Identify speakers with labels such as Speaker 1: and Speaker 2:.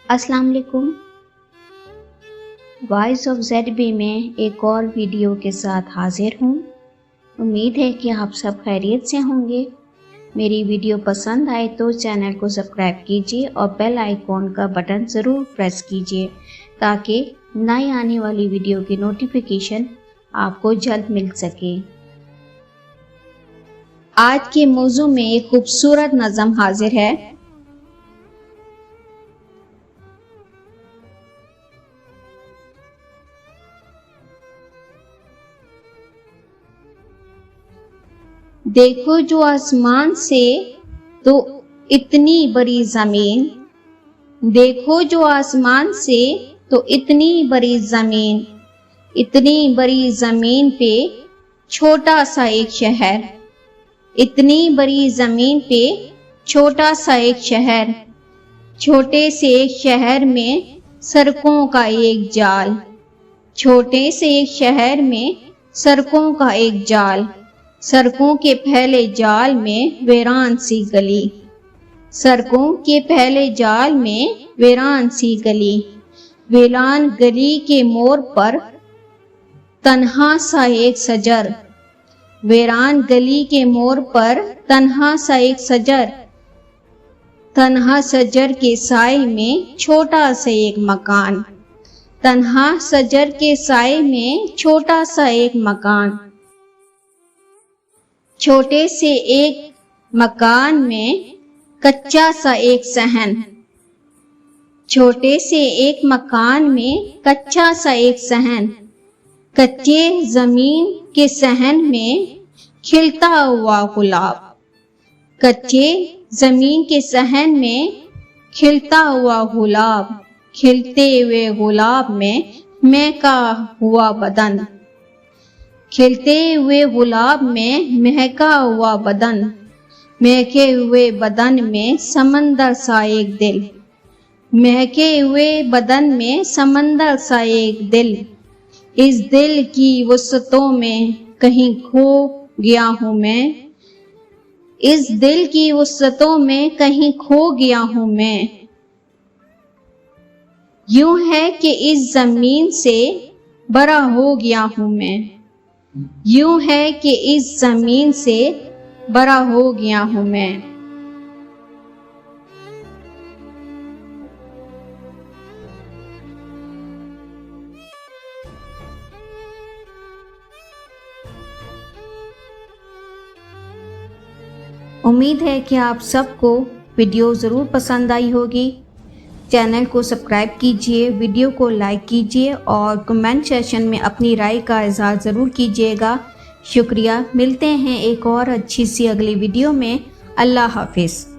Speaker 1: السلام علیکم۔ Voice of Z B میں ایک اور ویڈیو کے ساتھ حاضر ہوں۔ امید ہے کہ آپ سب خیریت سے ہوں گے۔ میری ویڈیو پسند آئے تو چینل کو سبسکرائب کیجیے اور بیل آئیکن کا بٹن ضرور پریس کیجیے تاکہ نئی آنے والی ویڈیو کی نوٹیفیکیشن آپ کو جلد مل سکے۔ آج کے موضوع میں ایک خوبصورت نظم حاضر ہے۔ دیکھو جو آسمان سے تو اتنی بڑی زمین، دیکھو جو آسمان سے تو اتنی بڑی زمین، اتنی بڑی زمین پہ چھوٹا سا ایک شہر، اتنی بڑی زمین پہ چھوٹا سا ایک شہر، چھوٹے سے ایک شہر میں سڑکوں کا ایک جال، چھوٹے سے ایک شہر میں سڑکوں کا ایک جال، سڑکوں کے پھیلے جال میں ویران سی گلی، سڑکوں کے پھیلے جال میں ویران سی گلی، ویران گلی کے موڑ پر تنہا سا ایک شجر، ویران گلی کے موڑ پر تنہا سا ایک شجر، تنہا شجر کے سائے میں چھوٹا سا ایک مکان، تنہا شجر کے سائے میں چھوٹا سا ایک مکان، چھوٹے سے ایک مکان میں کچا سا ایک صحن، چھوٹے سے ایک مکان میں کچا سا ایک صحن، کچے زمین کے صحن میں کھلتا ہوا گلاب، کچے زمین کے صحن میں کھلتا ہوا گلاب، کھلتے ہوئے گلاب میں مہکا ہوا بدن، کھلتے ہوئے گلاب میں مہکا ہوا بدن، مہکے ہوئے بدن میں سمندر سا ایک دل، مہکے ہوئے بدن میں سمندر سا ایک دل، اس دل کی وسعتوں میں کہیں کھو گیا ہوں میں، اس دل کی وسعتوں میں کہیں کھو گیا ہوں میں، یوں ہے کہ اس زمین سے بڑا ہو گیا ہوں میں، یوں ہے کہ اس زمین سے بڑا ہو گیا ہوں میں۔ امید ہے کہ آپ سب کو ویڈیو ضرور پسند آئی ہوگی۔ چینل کو سبسکرائب کیجیے، ویڈیو کو لائک کیجیے اور کمنٹ سیکشن میں اپنی رائے کا اظہار ضرور کیجیے گا۔ شکریہ، ملتے ہیں ایک اور اچھی سی اگلی ویڈیو میں۔ اللہ حافظ۔